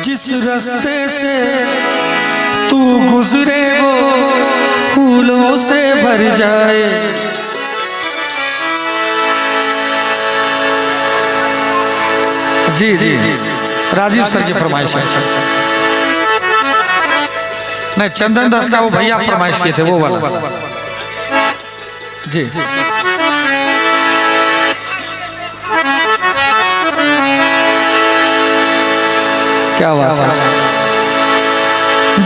जिस रास्ते से तू गुजरे वो फूलों से भर जाए। जी जी राजीव सर की फरमाइश है। नहीं, चंदन दास का वो भैया फरमाइश किए थे वो वाला। जी क्या बात है।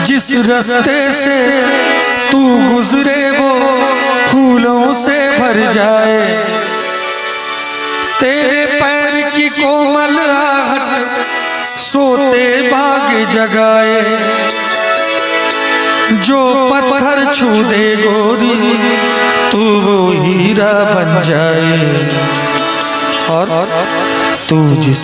जिस रास्ते से तू गुजरे वो फूलों से भर जाए। तेरे पैर की कोमल आहट सोते बाग जगाए। जो पत्थर छू दे गोरी तू वो हीरा बन जाए। और तू जिस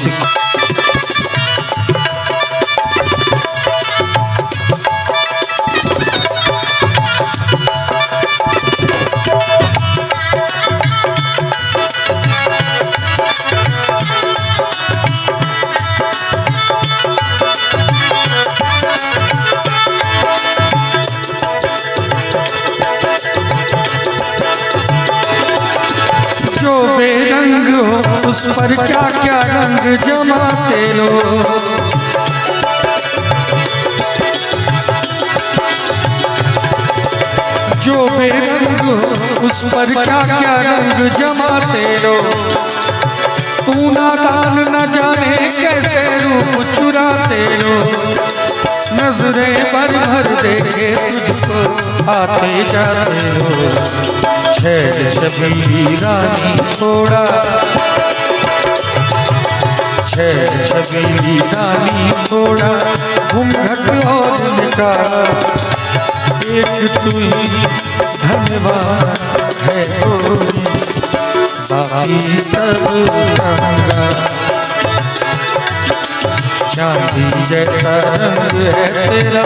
बेरंग हो उस पर क्या क्या रंग जमाते लो। जो बेरंग हो उस पर क्या क्या रंग जमाते लो। तू नादान न जाने कैसे रूप चुराते लो। नजरें भर भर देखे तुझको आते जाते हो। छैल छबीली रानी थोड़ा, छैल छबीली रानी थोड़ा घूंघट और निकाल। एक तू ही धन्यवाद है गोरी बाकी सब रंगा। चांदी जैसा रंग है तेरा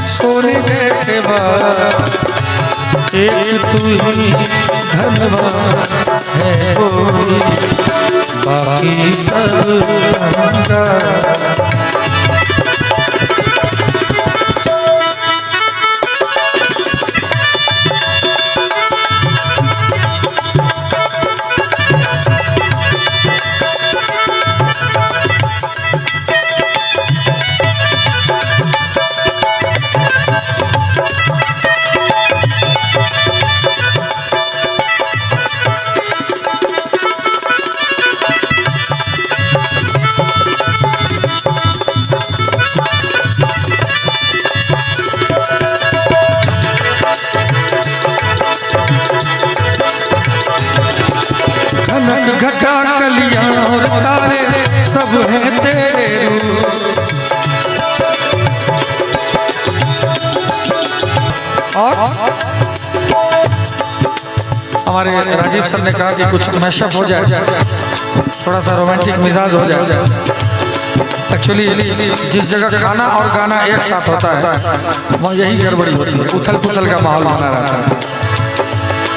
सोने जैसे बाल। एक तू ही धन्यवाद है गोरी बाकी सब रंगा। धनक घटा कलियां और तारे सब हैं तेरे रूप। और हमारे राजीव सर ने कहा कि कुछ मैशअप हो जाए, थोड़ा सा रोमांटिक मिजाज हो जाए। एक्चुअली जिस जगह खाना और गाना एक साथ होता है वहाँ यही गड़बड़ी होती है, उथल पुथल का माहौल बना रहता है।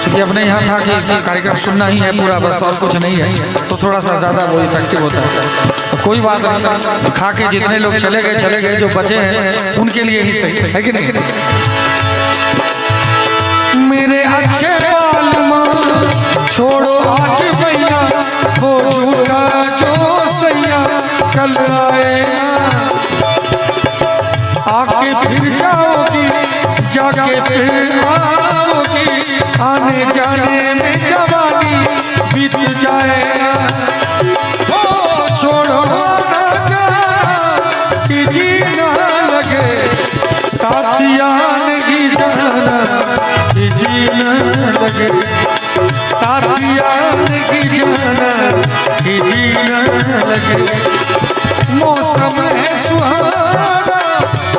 क्योंकि अपने यहाँ था कि कार्यक्रम सुनना ही है पूरा, बस और कुछ नहीं है, तो थोड़ा सा ज़्यादा वो इफेक्टिव होता है। तो कोई बात नहीं, खा के जितने लोग चले गए, जो बचे हैं उनके लिए ही सही है कि नहीं। मेरे अच्छे बाल छोड़ो आज भैया, वो झूठा जो सैया कल आएगा। आके फिर जाओगी, जाके फिर आओगी। आने जाने में जवानी बीत जाएगा। ओ छोड़ो ना जाना कि जीना लगे। साथिया नहीं जाना कि जीना लगे। साथिया नहीं जाना कि जीना लगे। मौसम है सुहाना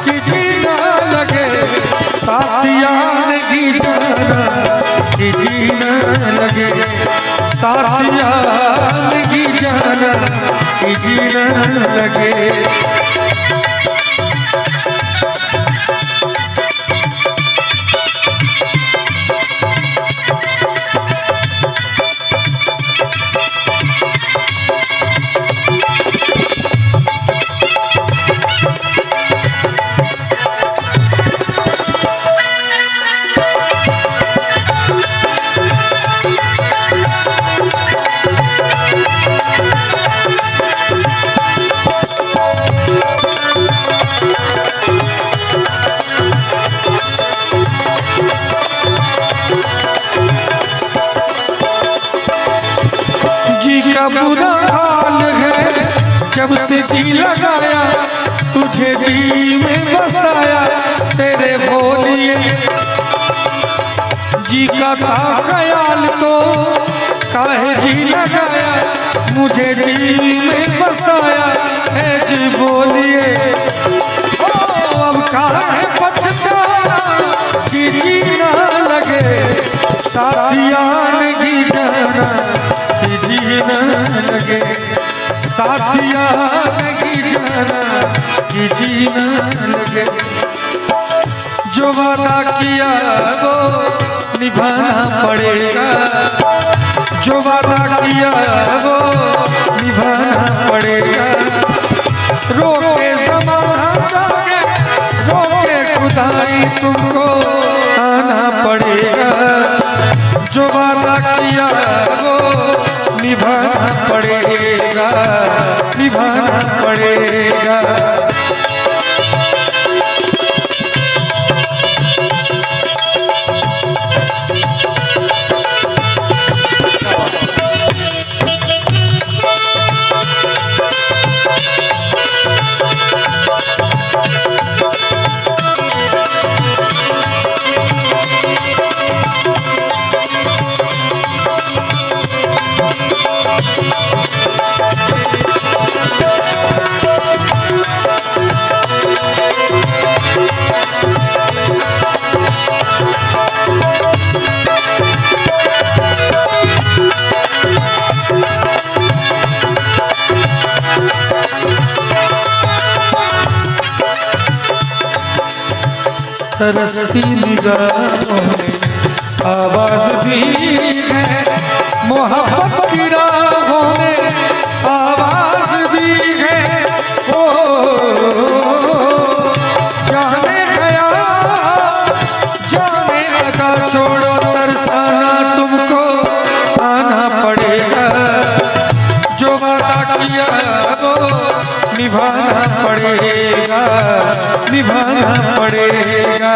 कि जीना लगे। साथिया नहीं जाना कि जीना लगे। साथिया नहीं जाना कि जीना लगे। जी लगाया, तुझे जी में बसाया, तेरे बोलिए जी का था ख्याल तो काहे जी लगाया, मुझे जी में बसाया है जी बोलिए। अब काहे पछताना कि जी ना लगे, साथियान की जाना कि जी ना लगे, साथियान की जाना कि जी ना लगे। जो वादा किया वो निभाना पड़ेगा, जो वादा किया वो निभाना पड़ेगा। रोके ज़माना जाके, रोके खुदाई तुमको आना पड़ेगा। जो वादा किया वो निभाना पड़ेगा, निभाना पड़ेगा। तरसती निगाहों में आवाज भी है, मोहब्बत की राहों में आवाज भी है। ओ जाने गया जाने लगा, छोड़ो तरसाना तुमको आना पड़ेगा। जो वादा किया वो निभाना पड़ेगा, निभाना पड़ेगा।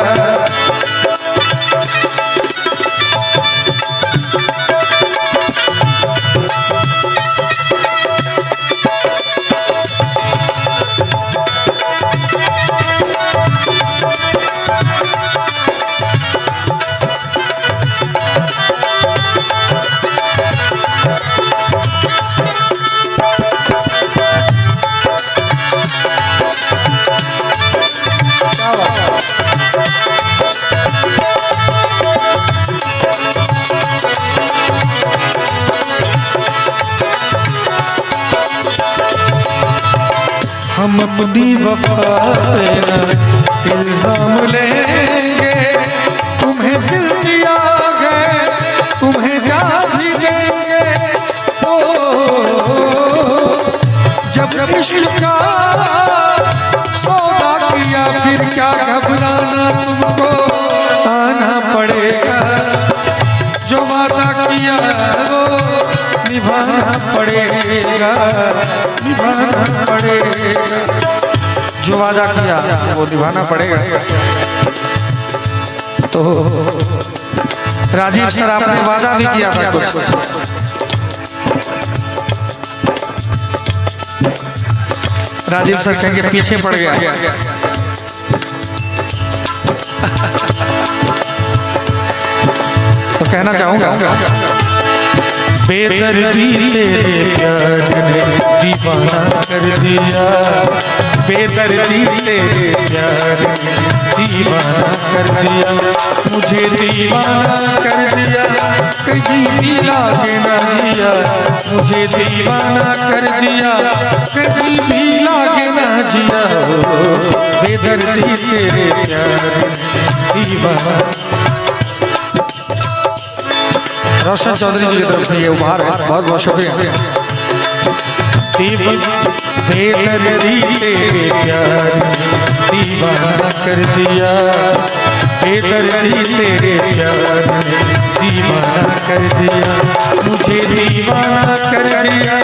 हम अपनी वफा पे न इल्जाम लेंगे, तुम्हें दिल दिया है तुम्हें जा भी देंगे। ओ जब इश्क का सौदा किया फिर क्या घबराना, तुमको आना पड़ेगा। जो वादा किया वो निभाना पड़ेगा, निभाना पड़ेगा। जो वादा किया वो निभाना पड़ेगा। तो राजीव सर आपने वादा भी किया था कुछ, राजीव सर कहेंगे पीछे पड़ गया। तो कहना चाहूंगा, बेदर्दी तेरे प्यार ने दीवाना कर दिया, बेदर्दी तेरे प्यार ने दीवाना कर दिया, मुझे दीवाना कर दिया, कहीं भी लागे ना जिया, मुझे दीवाना कर दिया, कहीं भी लागे ना जिया। बेदर्दी तेरे प्यार ने दीवाना। रोशन चौधरी जी की तरफ से ये उपहार है, बहुत बहुत शुक्रिया। बेदर्दी तेरे प्यार ने दीवाना कर दिया, बेदर्दी तेरे प्यार ने दीवाना कर दिया, मुझे दीवाना कर दिया,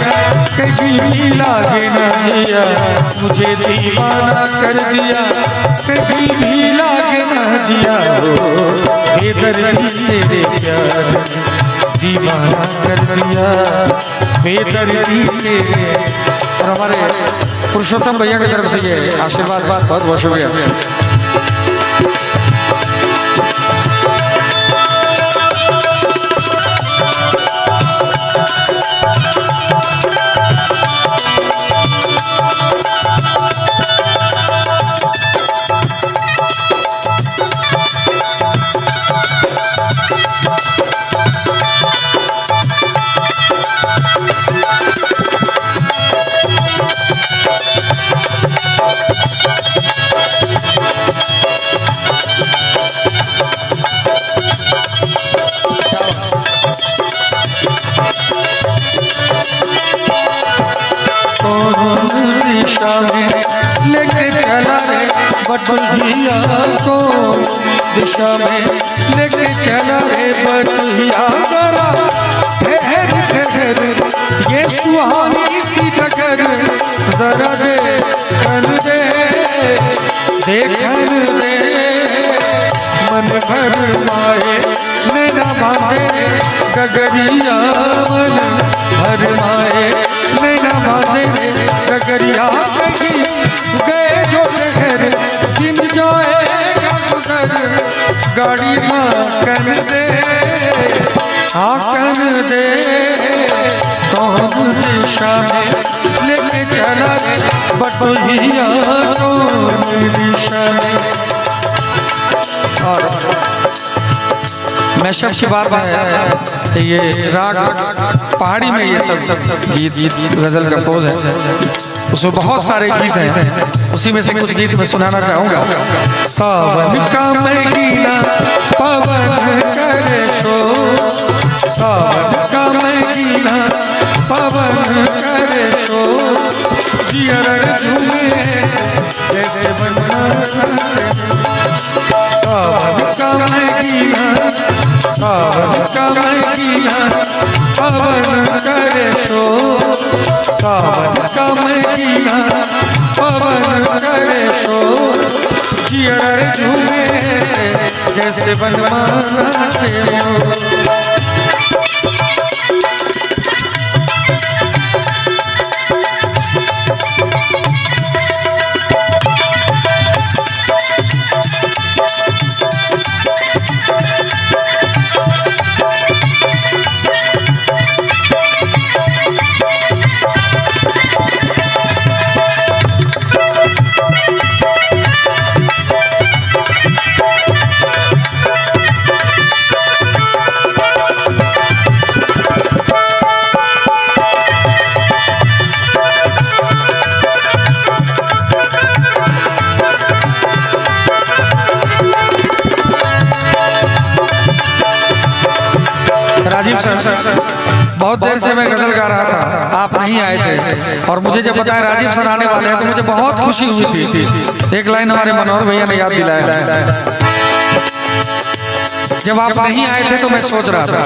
कहीं भी लागे ना जिया, मुझे दीवाना कर दिया, कहीं भी लागे ना जिया। बेदर्दी तेरे प्यार ने दीवाना कर दिया, बेदर्दी तेरे और हमारे पुरुषोत्तम भैया की तरफ से ये आशीर्वाद बहुत बहुत शुक्रिया। दिशा में लेके चला रे बटुहिया को, दिशा में लेके चला रे बटुहिया, जरा ठहर ठहर ये सुहानी सी डगर, जरा देखन दे देखन दे, मन भर माए नैना बांधे गगरिया, मन भर माए नैना बांधे गगरिया, गए जो ठहर दिन जाएगा गुजर, गाड़ी हाकन दे हाकन दे, कौन दिशा में लेके चला रे बटुहिया, कौन दिशा में। और मैशअप की बात है, ये राग पहाड़ी में ये सब गीत गजल कंपोज है, उसमें बहुत सारे गीत हैं, उसी में से कुछ गीत मैं सुनाना चाहूँगा। सावन का महीना पवन करे शोर, सावन का महीना पवन करे शोर, जियर झूमे जैसे बनना नाचे, सावन का महीना सावन का महीना पवन करे शोर, सावन का महीना पवन करे शोर, जियर झूमे से जैसे बनवा नाचे। राजीव सर, बहुत देर से मैं गजल गा रहा था, आप नहीं आए थे, और मुझे जब बताया राजीव सर आने वाले हैं तो मुझे बहुत खुशी हुई थी। एक लाइन हमारे मनोहर भैया ने याद दिलाया, जब आप नहीं आए थे तो मैं सोच रहा था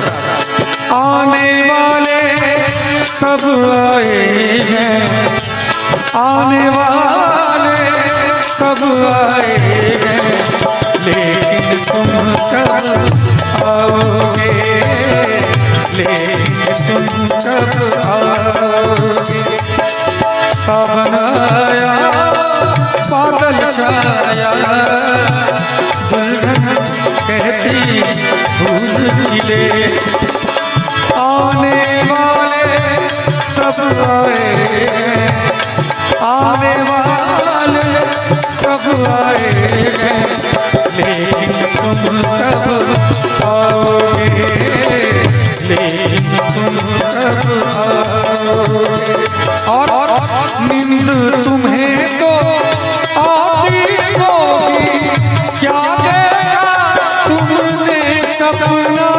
आने वाले सब आए हैं, आने वाले सब आए हैं, लेकिन तुम कब आओगे, लेकिन तुम कब आओगे। सावन आया बादल छाया, दुल्हन कहती फूल खिले, आने वाले सब आए हैं, आने वाले सब आए हैं, लेकिन तुम कब आओगे, लेकिन तुम कब आओगे। और नींद तुम्हें तो आती होगी, क्या देखा तुमने सपना,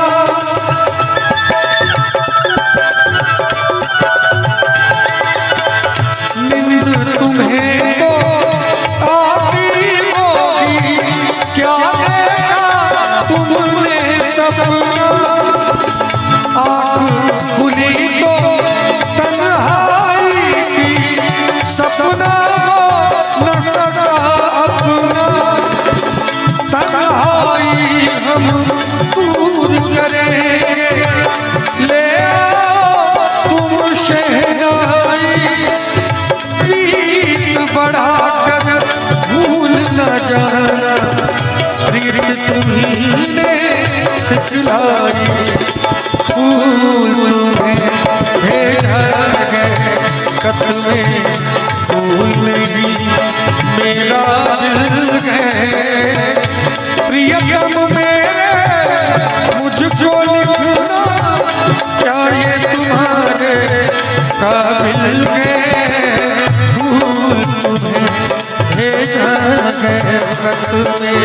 नींद तुम्हें तो आती होगी, क्या देखा तुमने सपना, आँख खुली तो तन्हाई की, सपना न सका अपना, तन्हाई हम दूर करेंगे, ले आओ तुम शहनाई, न जाना प्रीत तुम्हीने सिखलाई, फूल तुम्हें भेजा है खत में, फूल नहीं मेरा दिल है। प्रियतम मेरे मुझको लिखना, क्या ये तुम्हारे काबिल है, फूल तुम्हें भेजा है खत में।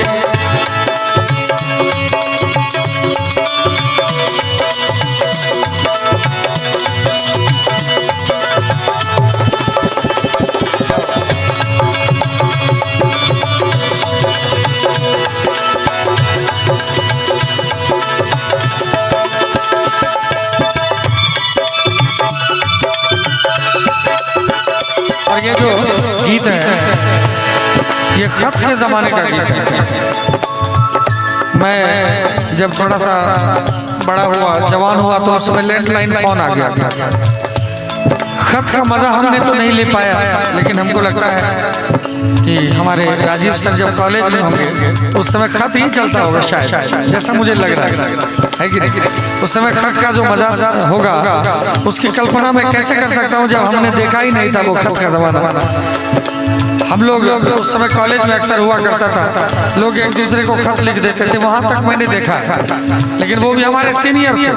और ये जो गीत है ये खत के ज़माने का गीत है। मैं जब थोड़ा सा बड़ा हुआ, जवान हुआ, तो उस समय लैंडलाइन फोन आ गया था। खत का मज़ा हमने तो नहीं ले पाया, लेकिन हमको लगता है कि हमारे राजीव सर जब कॉलेज में होंगे उस समय खत ही चलता होगा शायद, जैसा मुझे लग रहा है कि नहीं। उस समय खत का जो मजा होगा उसकी कल्पना मैं कैसे कर सकता हूँ जब हमने देखा ही नहीं था वो खत का जमाना। हम लोग उस समय कॉलेज में अक्सर हुआ करता था, लोग एक दूसरे को खत लिख देते थे, वहां तक मैंने देखा, लेकिन वो भी हमारे सीनियर थे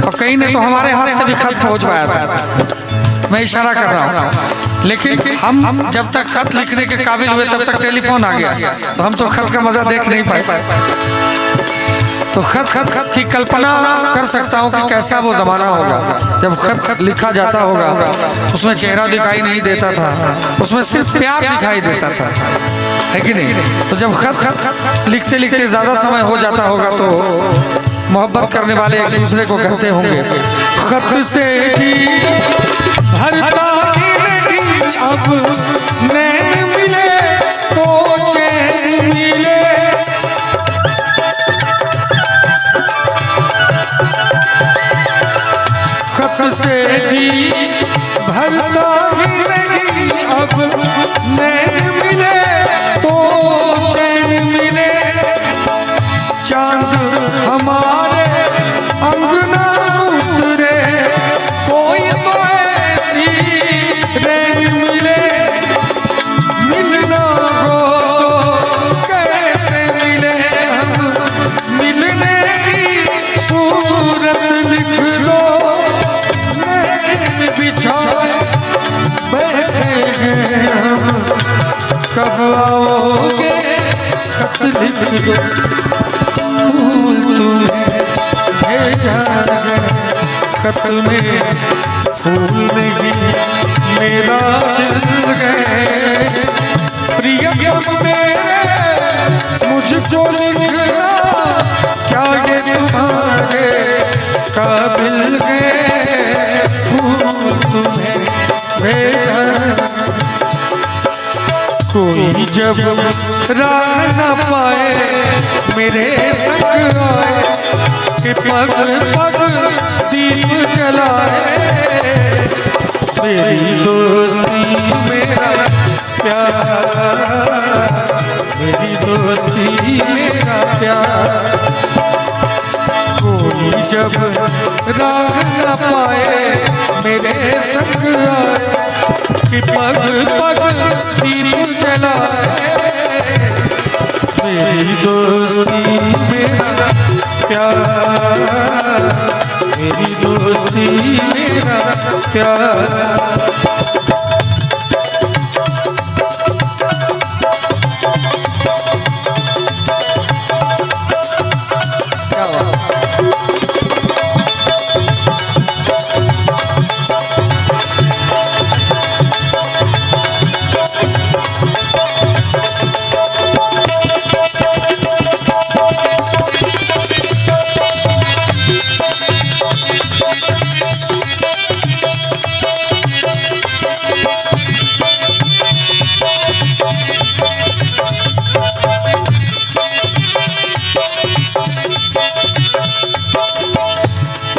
और कहीं ने तो हमारे हाथ से भी खत पहुंच पाया था। मैं इशारा कर रहा हूँ, लेकिन हम जब तक खत लिखने के काबिल हुए तब तक टेलीफोन आ गया, तो हम तो खत का मजा देख नहीं पाए। तो खत की कल्पना कर सकता हूँ कि कैसा वो जमाना होगा जब खत लिखा जाता होगा। उसमें चेहरा दिखाई नहीं देता था, उसमें सिर्फ प्यार दिखाई देता था, है कि नहीं। तो जब खत लिखते लिखते ज्यादा समय हो जाता होगा तो मोहब्बत करने वाले एक दूसरे को कहते होंगे, खत से जी भरता नहीं, अब नैन मिले तो चैन मिले। खत से जी भरता नहीं, अब नैन मिले तो चैन मिले। चांद हमारे अंगना उतरे, कोई तो ऐसी रैन मिले। मिलना हो तो कैसे मिले हम, मिलने की सूरत लिख दो। नैन बिछाए बैठे हैं हम, कब आओगे खत लिख दो। फूल तुम्हें भेजा है खत में, फूल नहीं मेरा दिल है। प्रियतम मेरे मुझको लिखना, क्या ये तुम्हारे काबिल है, फूल तुम्हें भेजा। कोई जब राह न पाए मेरे संग आए, कि पग पग दीप जलाए। मेरी दोस्ती मेरा प्यार, मेरी दोस्ती मेरा प्यार। कोई जब राह न पाए मेरे संग आए, कि पग पग दीप जलाए। मेरी दोस्ती मेरा प्यार, मेरी दोस्ती मेरा प्यार।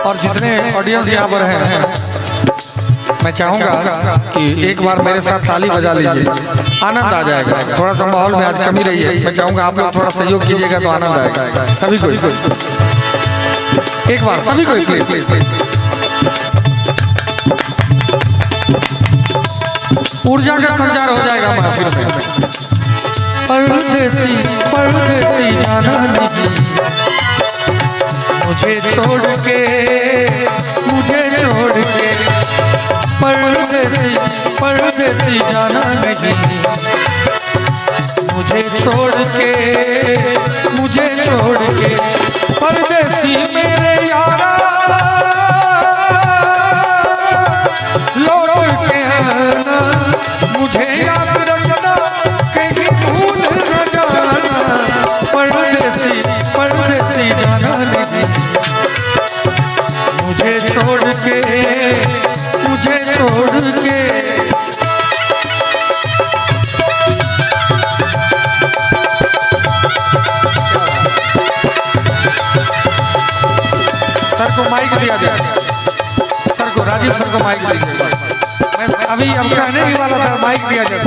और जितने ऑडियंस यहाँ पर हैं, मैं चाहूंगा कि एक बार मेरे साथ ताली बजा लीजिए, आनंद आ जाएगा। थोड़ा सा माहौल में आज कमी रही है, मैं चाहूंगा आप लोग थोड़ा सहयोग कीजिएगा तो आनंद आएगा सभी को। एक बार सभी को प्लीज। ऊर्जा का संचार हो जाएगा महफिल में। परदेसी परदेसी जाना नहीं, मुझे छोड़ के परदेसी परदेसी जाना नहीं, मुझे छोड़ के परदेसी मेरे यारा लौट के आना, मुझे याद रखना कहीं भूल न जाना। परदेसी परदेसी जाना नहीं, मुझे छोड़ के सर को माइक दिया जाए, सर को राजीव सर को माइक दिया जाए। मैं अभी अब कहने ही वाला था, माइक दिया जाए।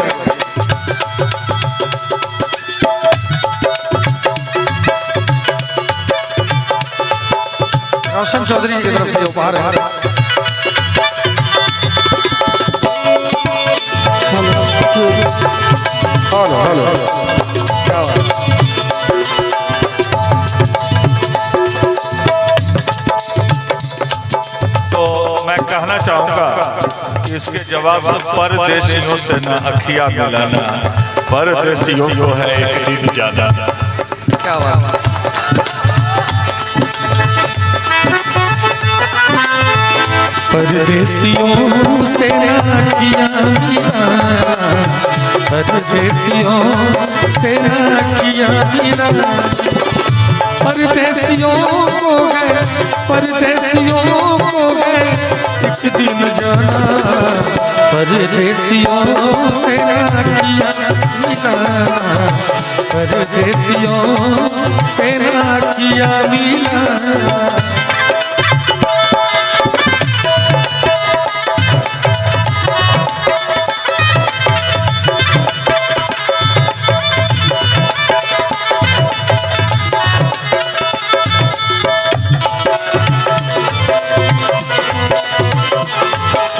रोशन चौधरी की तरफ से उपहार है। तो मैं कहना चाहूँगा कि इसके जवाब में परदेसियों से न अखियाँ मिलाना, परदेसियों को है एक दिन जाना। क्या बात है। परदेसियों से ना किया मिलाना, परदेसियों से ना किया मिलाना, परदेसियों को गए एक दिन जाना, परदेसियों से ना किया मिलाना, परदेसियों से ना किया मिलाना।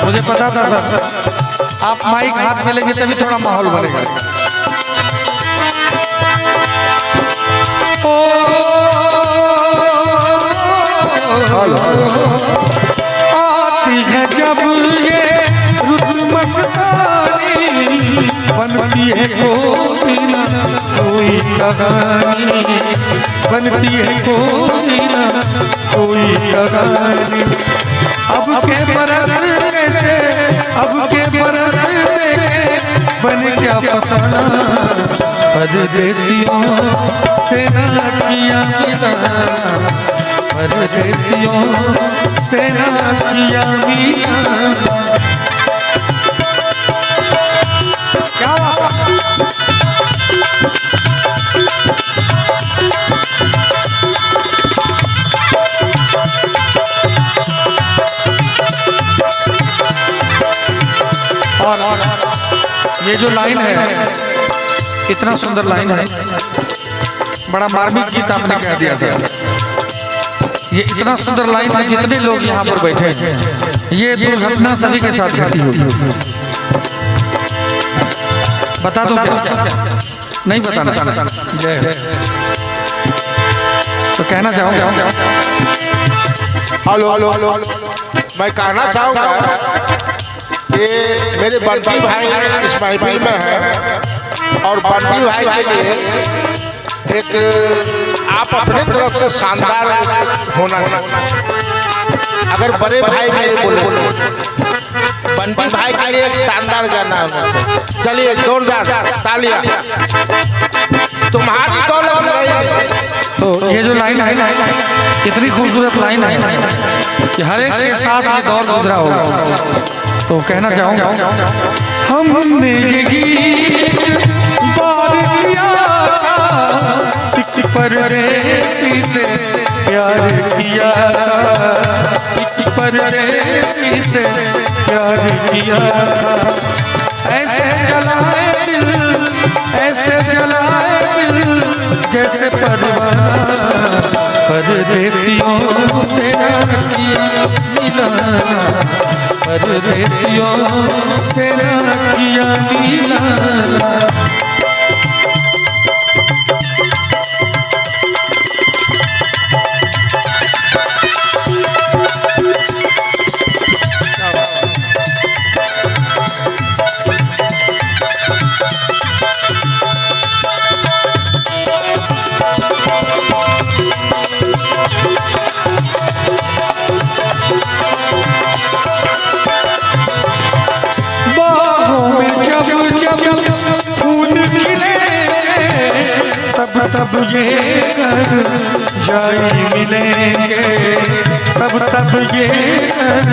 मुझे पता था सर, आप माइक हाथ में लेंगे तभी थोड़ा माहौल बनेगा। आती है जब ये रुत मस्तानी, बनती है कोई ना कोई कहानी, बनती है कोई ना कोई कहानी। अब के बरस कैसे, अब के बरस देखे बन क्या फसाना, परदेसियों से ना किया मिलाना, परदेसियों से ना किया मिलाना। क्या और ये जो लाइन है, इतना सुंदर लाइन है, बड़ा मार्मिक गीत आपने कह दिया सर। ये इतना सुंदर लाइन है, जितने लोग यहाँ पर बैठे हैं, ये दुर्घटना सभी के साथ घटी होगी। बता दो क्या? नहीं बताना। तो कहना चाहूँगा, हेलो, मैं कहना चाहूँगा ये मेरे बंटी भाई इस महफिल में है, और बंटी भाई के लिए एक आप अपने तरफ से शानदार होना चाहिए। अगर बड़े भाई मेरे बोले बंटी भाई के लिए एक शानदार गाना होना। चलिए जोरदार तालियां तुम्हारी दौलत नहीं। तो ये जो लाइन है, इतनी खूबसूरत लाइन है कि हर एक के साथ ये दौर गुजरा होगा। तो कहना चाहूँगा, हमने ये गीत बार किया था, परदेसी से प्यार किया था, परदेसी से प्यार किया था। ऐसे जलाए दिल, ऐसे जलाए दिल जैसे परवाना, परदेसियों से किया मिलाना, परदेसियों से किया मिलाना। बाहों में जब जब फूल खिलेंगे, तब तब ये कर जाई मिलेंगे, तब तब ये कर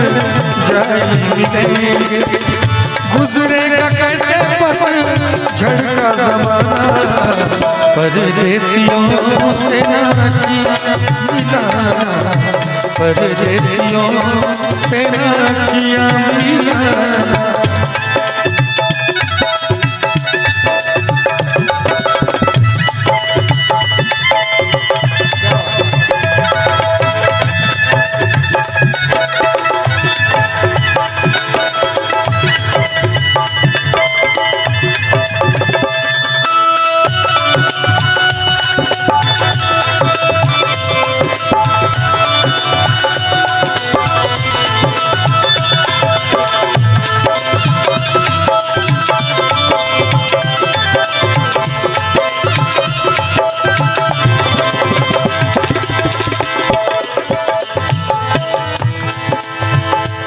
जाई मिलेंगे। गुजरेगा कैसे पतझड़ का ज़माना, परदेसियों से ना किया मिलाना, परदेसियों से ना किया मिलाना।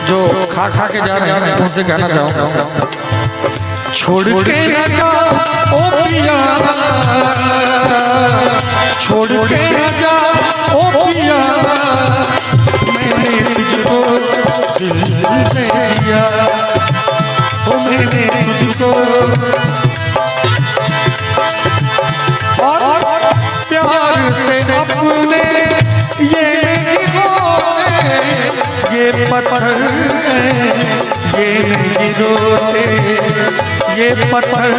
जो खा खा के जा रहे हैं उनसे कहना चाहूँगा, छोड़ के न जा ओ पिया, छोड़ के न जा ओ पिया, मैंने तुझको दिल दे दिया, ओ मैंने तुझको और प्यार से अपने ये पत्थर ये नहीं रोते, ये पत्थर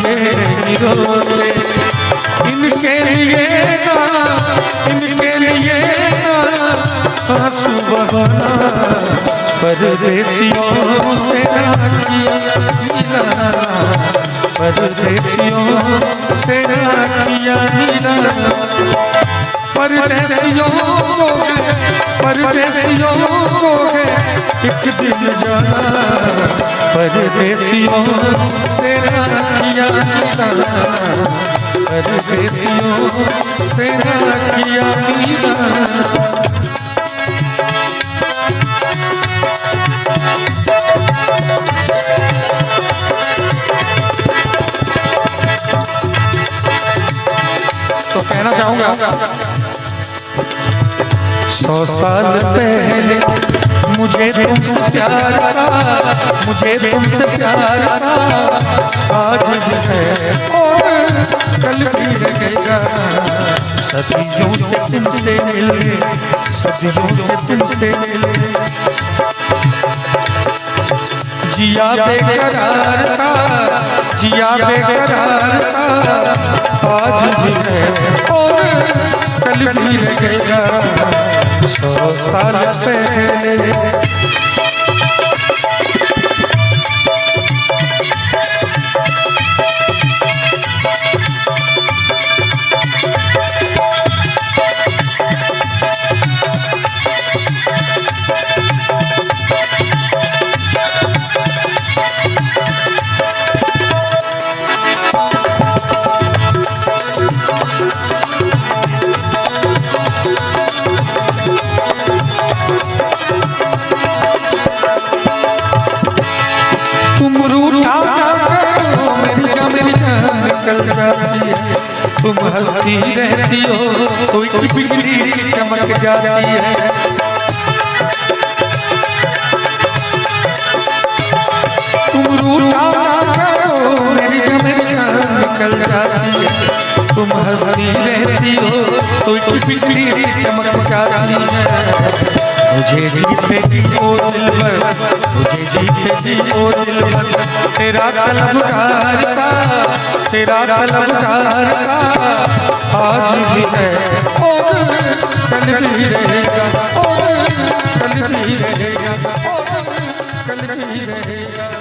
ये नहीं रोते। इनके लिए ना, इनके लिए ना आंसू बहाना, परदेसियों से ना किया मिलाना, परदेसियों से ना किया मिलाना। परदेसियों को परदेसियों को एक दिन जाना, परदेसियों से ना किया मिलाना, परदेसियों से ना किया मिलाना। तो कहना चाहूँगा, 100 साल पहले मुझे तुमसे प्यार था, मुझे तुमसे प्यार था, आज भी है और कल भी रहेगा। सदियों से तुमसे मिले, सदियों से तुमसे मिले, जिया बेकरार था, जिया बेकरार था, आज भी है और कल भी रहेगा। 100 साल पहले तुम रूठा मेरी जान निकल जाती है, तुम हंसती रहती हो कोई बिजली सी चमक जाती है। तुम रूठा मेरी जान निकल जाती है, तुम हंसती रहती हो तो एक बिजली सी चमक जाती है। मुझे जीते जी ओ दिलबर, मुझे जीते जी ओ दिलबर, तेरा तलबगार का, तेरा तलबगार का आज भी है और कल भी रहेगा, और कल भी रहेगा, और कल भी रहेगा।